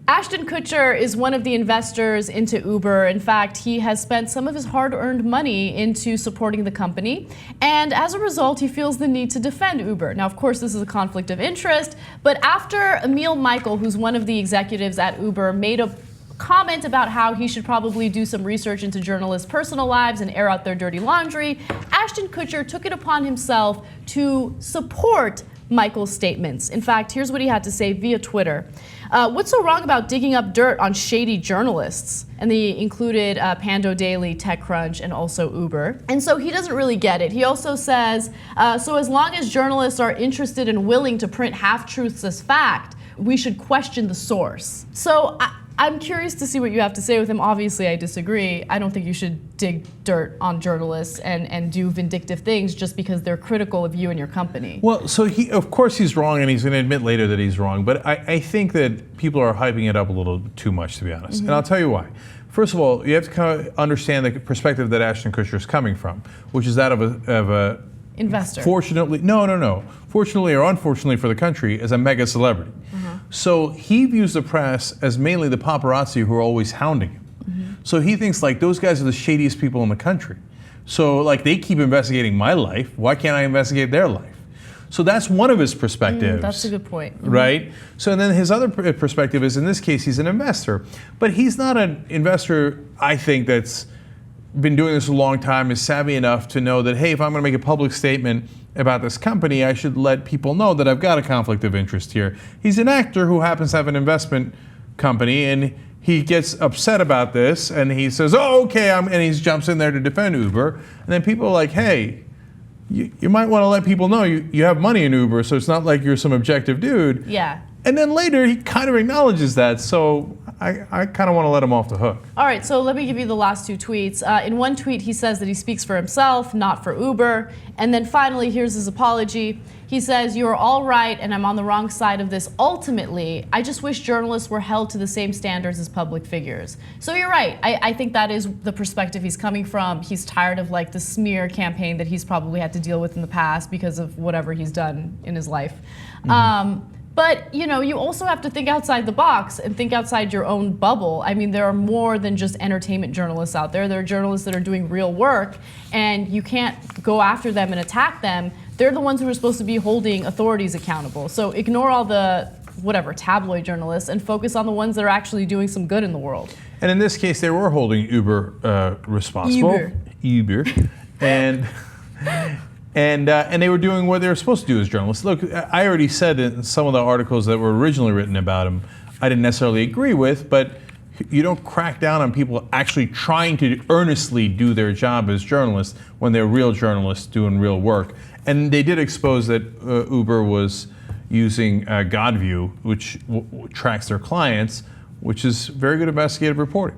Ashton Kutcher is one of the investors into Uber. In fact, he has spent some of his hard-earned money into supporting the company, and as a result, he feels the need to defend Uber. Now, of course, this is a conflict of interest, but after Emil Michael, who's one of the executives at Uber, made a comment about how he should probably do some research into journalists' personal lives and air out their dirty laundry, Ashton Kutcher took it upon himself to support Michael's statements. In fact, here's what he had to say via Twitter. What's so wrong about digging up dirt on shady journalists? And they included Pando Daily, TechCrunch, and also Uber. And so he doesn't really get it. He also says, so as long as journalists are interested and willing to print half-truths as fact, we should question the source. So I'm curious to see what you have to say with him. Obviously, I disagree. I don't think you should dig dirt on journalists and do vindictive things just because they're critical of you and your company. Well, so of course he's wrong, and he's going to admit later that he's wrong. But I think that people are hyping it up a little too much, to be honest. And I'll tell you why. First of all, you have to kind of understand the perspective that Ashton Kutcher is coming from, which is that of a investor. Fortunately, no. Fortunately or unfortunately for the country, as a mega celebrity. So he views the press as mainly the paparazzi who are always hounding him. So he thinks like those guys are the shadiest people in the country. So like they keep investigating my life. Why can't I investigate their life? So that's one of his perspectives. That's a good point. Right? So then his other perspective is, in this case, he's an investor. But he's not an investor, I think, that's been doing this a long time, is savvy enough to know that, hey, if I'm going to make a public statement about this company, I should let people know that I've got a conflict of interest here. He's an actor who happens to have an investment company, and he gets upset about this, and he says, oh, okay, and he jumps in there to defend Uber. And then people are like, hey, you might want to let people know you have money in Uber, so it's not like you're some objective dude. Yeah. And then later, he kind of acknowledges that, so I kind of want to let him off the hook. All right, so let me give you the last two tweets. In one tweet, he says that he speaks for himself, not for Uber. And then finally, here's his apology. He says, you are all right, and I'm on the wrong side of this. Ultimately, I just wish journalists were held to the same standards as public figures. So you're right. I think that is the perspective he's coming from. He's tired of like the smear campaign that he's probably had to deal with in the past because of whatever he's done in his life. But you know, you also have to think outside the box and think outside your own bubble. I mean, there are more than just entertainment journalists out there. There are journalists that are doing real work, and you can't go after them and attack them. They're the ones who are supposed to be holding authorities accountable. So ignore all the whatever tabloid journalists and focus on the ones that are actually doing some good in the world. And in this case, they were holding Uber responsible. Uber. And they were doing what they were supposed to do as journalists. Look, I already said in some of the articles that were originally written about him, I didn't necessarily agree with, but you don't crack down on people actually trying to earnestly do their job as journalists when they're real journalists doing real work. And they did expose that Uber was using Godview, which tracks their clients, which is very good investigative reporting.